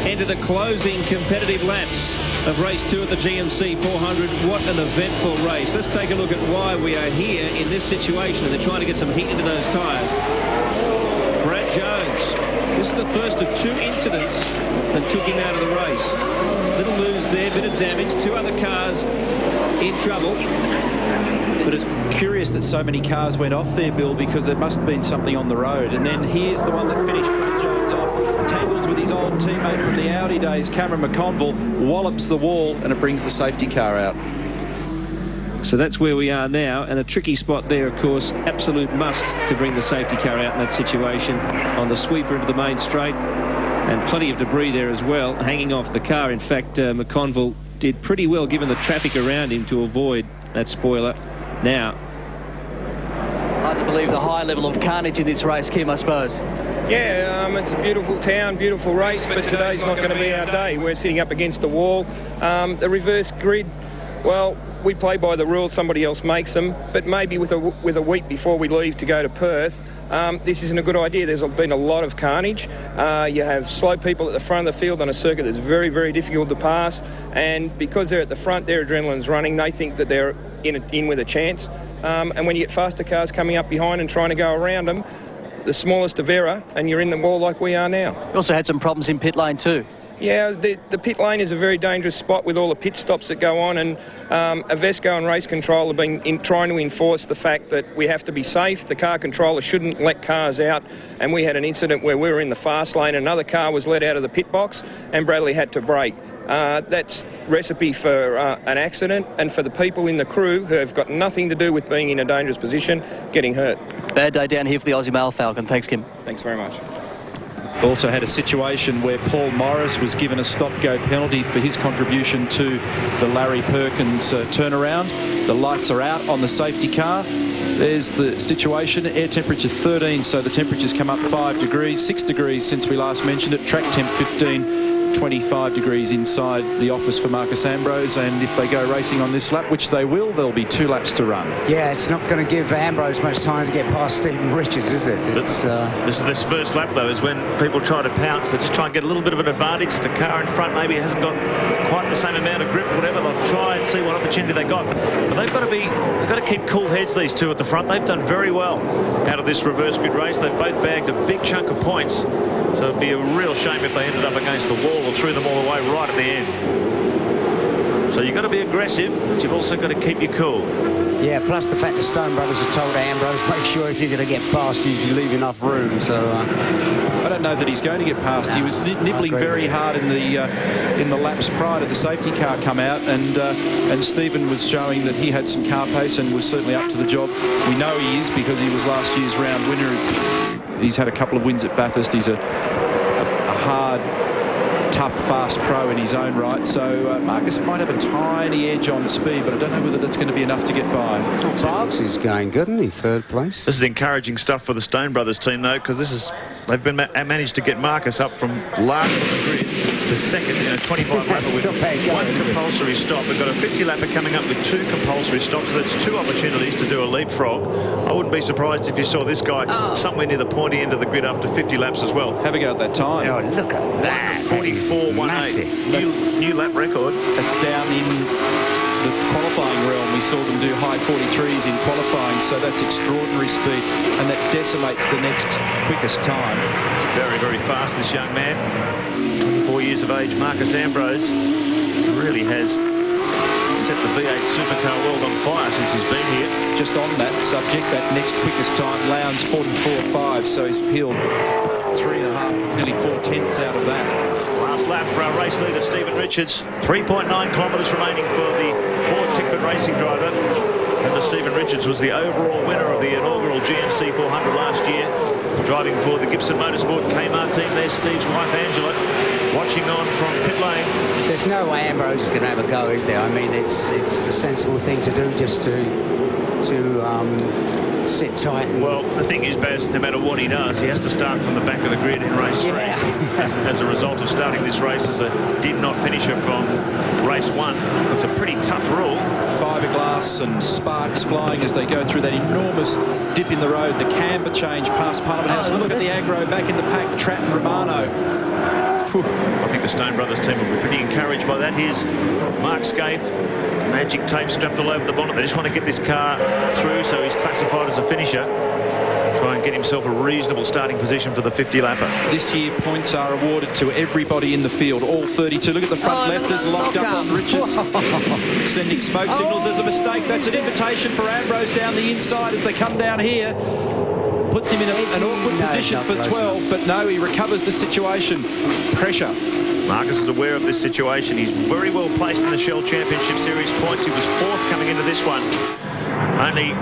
Into the closing competitive laps of race 2 of the GMC 400. What an eventful race. Let's take a look at why we are here in this situation, and they're trying to get some heat into those tyres. Brad Jones, this is the first of 2 incidents that took him out of the race. Little lose there, bit of damage, 2 other cars in trouble. But it's curious that so many cars went off there, Bill, because there must have been something on the road. And then here's the one that finished Brad Jones off. Tangles with his old teammate from the Audi days, Cameron McConville, wallops the wall, and it brings the safety car out. So that's where we are now, and a tricky spot there, of course. Absolute must to bring the safety car out in that situation on the sweeper into the main straight, and plenty of debris there as well, hanging off the car. In fact, McConville did pretty well given the traffic around him to avoid that spoiler. Now, hard to believe the high level of carnage in this race, Kim, I suppose. Yeah, it's a beautiful town, beautiful race, but today's not going to be our day. We're sitting up against the wall. The reverse grid, well, we play by the rules, somebody else makes them, but maybe with a week before we leave to go to Perth, this isn't a good idea. There's been a lot of carnage. You have slow people at the front of the field on a circuit that's very, very difficult to pass, and because they're at the front, their adrenaline's running, they think that they're in with a chance. And when you get faster cars coming up behind and trying to go around them, the smallest of error, and you're in the wall like we are now. You also had some problems in pit lane too. Yeah, the pit lane is a very dangerous spot with all the pit stops that go on, and Avesco and race control have been trying to enforce the fact that we have to be safe. The car controller shouldn't let cars out, and we had an incident where we were in the fast lane, another car was let out of the pit box, and Bradley had to brake. That's recipe for an accident, and for the people in the crew who have got nothing to do with being in a dangerous position, getting hurt. Bad day down here for the Aussie Mail Falcon. Thanks, Kim. Thanks very much. Also had a situation where Paul Morris was given a stop-go penalty for his contribution to the Larry Perkins turnaround. The lights are out on the safety car. There's the situation. Air temperature 13, so the temperature's come up 5 degrees, 6 degrees since we last mentioned it. Track temp 15. 25 degrees inside the office for Marcus Ambrose, and if they go racing on this lap, which they will, there'll be 2 laps to run. Yeah, it's not going to give Ambrose much time to get past Stephen Richards, is it? It's, this first lap, though, is when people try to pounce. They just try and get a little bit of an advantage. The car in front maybe hasn't got quite the same amount of grip or whatever. They'll try and see what opportunity they got. But they've got to keep cool heads, these 2 at the front. They've done very well out of this reverse grid race. They've both bagged a big chunk of points. So it'd be a real shame if they ended up against the wall or threw them all away right at the end. So you've got to be aggressive, but you've also got to keep your cool. Yeah, plus the fact the Stone Brothers have told Ambrose, make sure if you're going to get past, you leave enough room. So I don't know that he's going to get past. He was nibbling very hard in the laps prior to the safety car come out, and Stephen was showing that he had some car pace and was certainly up to the job. We know he is because he was last year's round winner. He's had a couple of wins at Bathurst. He's a hard, tough, fast pro in his own right. So Marcus might have a tiny edge on speed, but I don't know whether that's going to be enough to get by. Parks is going good, isn't he? 3rd place. This is encouraging stuff for the Stone Brothers team, though, because they've managed to get Marcus up from last on the grid to 2nd, 25 lapper with 1 compulsory stop. We've got a 50 lapper coming up with 2 compulsory stops. So that's 2 opportunities to do a leapfrog. I wouldn't be surprised if you saw this guy somewhere near the pointy end of the grid after 50 laps as well. Have a go at that time. Oh, look at that. 44.18. New lap record. That's down in the qualifying realm. We saw them do high 43s in qualifying, so that's extraordinary speed, and that decimates the next quickest time. He's very, very fast, this young man. 24 years of age, Marcus Ambrose really has set the V8 Supercar world on fire since he's been here. Just on that subject, that next quickest time, Lowndes 44.5, so he's peeled 3.5, nearly 4 tenths out of that. Last lap for our race leader, Stephen Richards. 3.9 kilometres remaining for the Ford Tickford racing driver. And Stephen Richards was the overall winner of the inaugural GMC 400 last year. Driving for the Gibson Motorsport Kmart team. There's Steve's wife, Angela, watching on from pit lane. There's no way Ambrose is going to have a go, is there? I mean, it's the sensible thing to do, just to sit tight. And well, the thing is, Baz, no matter what he does, he has to start from the back of the grid in race 3. As a result of starting this race as a did not finisher from race 1. It's a pretty tough rule. Fiberglass and sparks flying as they go through that enormous dip in the road. The camber change past Parliament House. Look at the aggro back in the pack, Tratt and Romano. I think the Stone Brothers team will be pretty encouraged by that. Here's Mark Scaife, magic tape strapped all over the bonnet. They just want to get this car through, so he's classified as a finisher. Try and get himself a reasonable starting position for the 50-lapper. This year, points are awarded to everybody in the field, all 32. Look at the front lefters locked up on Richards. Sending smoke signals. There's a mistake. That's an invitation for Ambrose down the inside as they come down here. Puts him in an awkward position for 12, but no, he recovers the situation. Pressure. Marcus is aware of this situation. He's very well placed in the Shell Championship Series points. He was 4th coming into this one. Only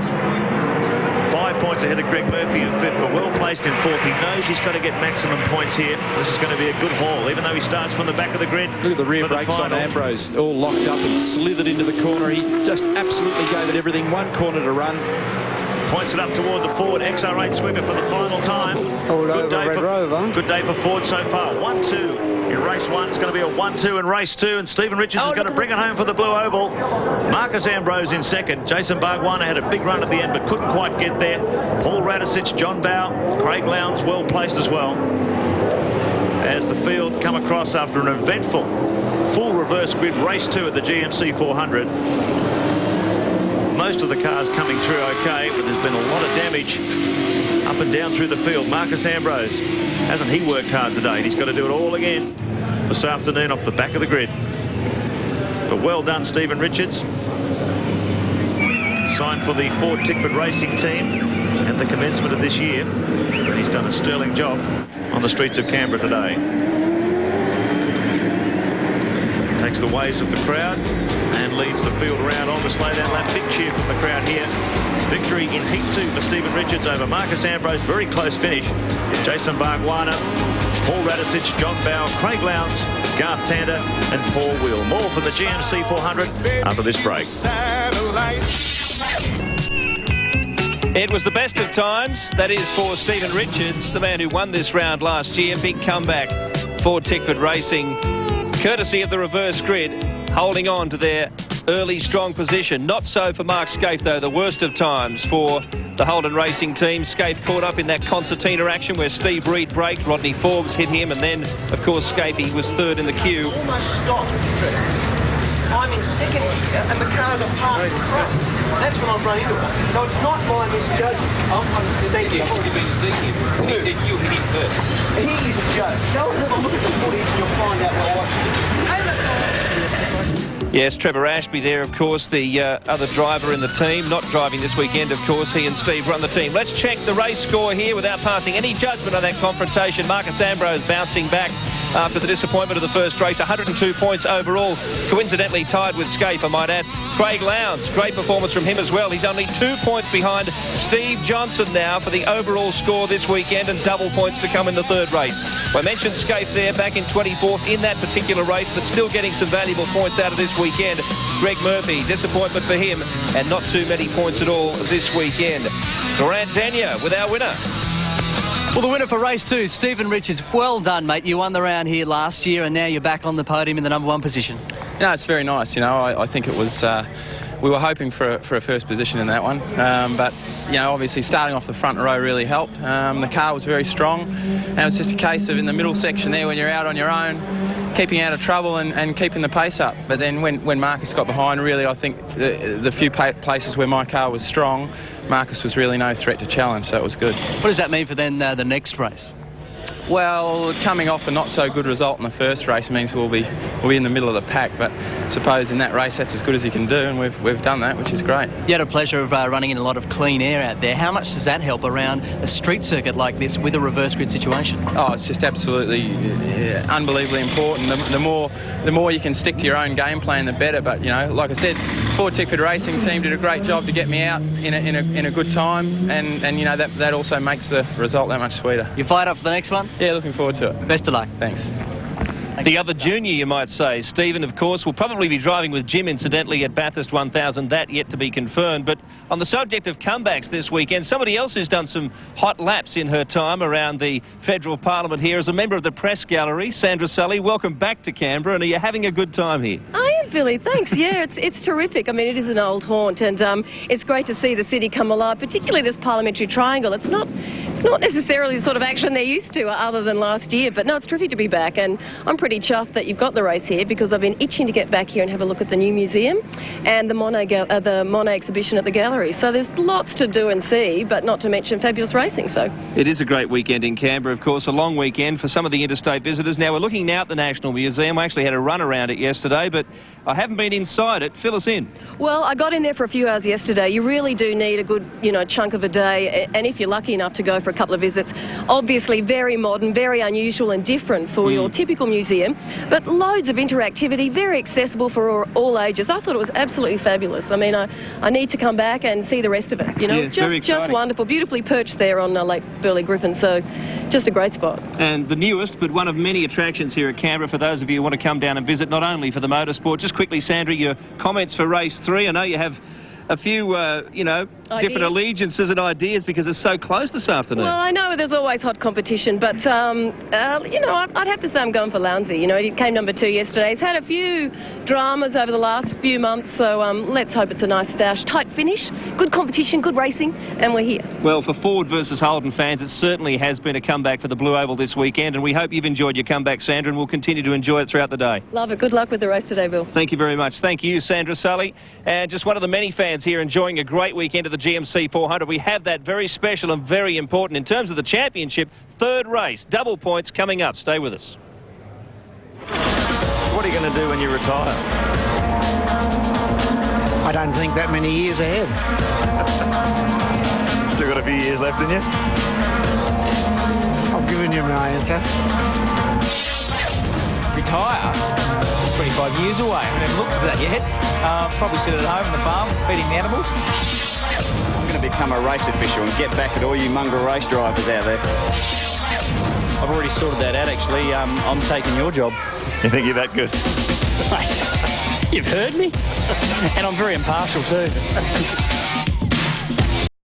5 points ahead of Greg Murphy in 5th, but well placed in 4th. He knows he's got to get maximum points here. This is going to be a good haul, even though he starts from the back of the grid. Look at the rear brakes on Ambrose, all locked up and slithered into the corner. He just absolutely gave it everything. One corner to run. Points it up toward the Ford XR8 sweeper for the final time. Good day for Ford so far. 1-2 in race 1. It's going to be a 1-2 in race 2, and Stephen Richards is going to bring it home for the Blue Oval. Marcus Ambrose in 2nd. Jason Bargwanna had a big run at the end but couldn't quite get there. Paul Radisich, John Bowe, Craig Lowndes well placed as well. As the field come across after an eventful full reverse grid race 2 at the GMC 400. Most of the cars coming through okay, but there's been a lot of damage up and down through the field. Marcus Ambrose, hasn't he worked hard today? And he's got to do it all again this afternoon off the back of the grid. But well done, Stephen Richards. Signed for the Ford Tickford Racing team at the commencement of this year. And he's done a sterling job on the streets of Canberra today. Takes the waves of the crowd and leads the field around on the slowdown lap. Big cheer from the crowd here. Victory in Heat 2 for Stephen Richards over Marcus Ambrose. Very close finish. Jason Bargwanna, Paul Radisich, John Bowe, Craig Lowndes, Garth Tander and Paul Wheel. More from the GMC 400 after this break. It was the best of times. That is for Stephen Richards, the man who won this round last year. Big comeback for Tickford Racing, courtesy of the reverse grid, holding on to their early strong position. Not so for Mark Scaife, though. The worst of times for the Holden Racing team. Scaife caught up in that concertina action where Steve Reed braked, Rodney Forbes hit him, and then, of course, Scaife was 3rd in the queue. Almost stopped. I'm in 2nd here, and the cars are parked in front. That's when I've run into it. So it's not my misjudgment. Thank you. I've already been to see him. And he said you hit him first. He is a joke. Go and have a look at the footage and you'll find out what I watched. Yes, Trevor Ashby there, of course, the other driver in the team. Not driving this weekend, of course. He and Steve run the team. Let's check the race score here without passing any judgment on that confrontation. Marcus Ambrose bouncing back after the disappointment of the first race. 102 points overall. Coincidentally tied with Scaife, I might add. Craig Lowndes, great performance from him as well. He's only 2 points behind Steve Johnson now for the overall score this weekend, and double points to come in the 3rd race. I mentioned Scaife there back in 24th in that particular race, but still getting some valuable points out of this weekend. Greg Murphy, disappointment for him, and not too many points at all this weekend. Grant Denyer with our winner. Well, the winner for race 2, Stephen Richards. Well done, mate. You won the round here last year, and now you're back on the podium in the #1 position. No, it's very nice. You know, I think it was... we were hoping for a 1st position in that one, but, you know, obviously starting off the front row really helped. The car was very strong, and it was just a case of in the middle section there when you're out on your own, keeping out of trouble and keeping the pace up. But then when Marcus got behind, really, I think the few places where my car was strong, Marcus was really no threat to challenge, so it was good. What does that mean for then the next race? Well, coming off a not so good result in the first race means we'll be in the middle of the pack, but I suppose in that race that's as good as you can do, and we've done that, which is great. You had a pleasure of running in a lot of clean air out there. How much does that help around a street circuit like this with a reverse grid situation? Oh, it's just absolutely unbelievably important. The more you can stick to your own game plan, the better. But you know, like I said, Ford Tickford Racing team did a great job to get me out in a good time, and you know that also makes the result that much sweeter. You fired up for the next one? Yeah, looking forward to it. Best of luck. Thanks. The other junior, you might say, Stephen, of course, will probably be driving with Jim, incidentally, at Bathurst 1000. That yet to be confirmed. But on the subject of comebacks this weekend, somebody else who's done some hot laps in her time around the federal parliament here is a member of the press gallery, Sandra Sully. Welcome back to Canberra, and are you having a good time here? I am Billy. Thanks. Yeah, it's terrific. I mean, it is an old haunt, and it's great to see the city come alive, particularly this parliamentary triangle. It's not necessarily the sort of action they're used to other than last year, but no, it's terrific to be back, and I'm pretty chuffed that you've got the race here because I've been itching to get back here and have a look at the new museum and the Monet exhibition at the gallery. So there's lots to do and see, but not to mention fabulous racing. So it is a great weekend in Canberra, of course, a long weekend for some of the interstate visitors. Now we're looking now at the National Museum. I actually had a run around it yesterday, but I haven't been inside it. Fill us in. Well, I got in there for a few hours yesterday. You really do need a good, chunk of a day, and if you're lucky enough to go for a couple of visits, obviously very modern, very unusual and different for your typical museum, but loads of interactivity, very accessible for all ages. I thought it was absolutely fabulous. I mean, I need to come back and see the rest of it. Just wonderful, beautifully perched there on Lake Burley Griffin. So, just a great spot. And the newest, but one of many attractions here at Canberra for those of you who want to come down and visit, not only for the motorsport. Just quickly, Sandra, your comments for race 3. I know you have a few, different allegiances and ideas because it's so close this afternoon. Well, I know there's always hot competition, but, I'd have to say I'm going for Lounsey. He came number 2 yesterday. He's had a few dramas over the last few months, so let's hope it's a nice stash. Tight finish, good competition, good racing, and we're here. Well, for Ford versus Holden fans, it certainly has been a comeback for the Blue Oval this weekend, and we hope you've enjoyed your comeback, Sandra, and we'll continue to enjoy it throughout the day. Love it. Good luck with the race today, Bill. Thank you very much. Thank you, Sandra Sully. And just one of the many fans here enjoying a great weekend of the GMC 400. We have that very special and very important in terms of the championship, 3rd race, double points coming up. Stay with us. What are you going to do when you retire? I don't think that many years ahead. Still got a few years left in you? I've given you my answer. Retire? 25 years away. I haven't looked at that yet. Probably sit at home on the farm, feeding the animals. I'm going to become a race official and get back at all you mongrel race drivers out there. I've already sorted that out, actually. I'm taking your job. You think you're that good? You've heard me. And I'm very impartial too.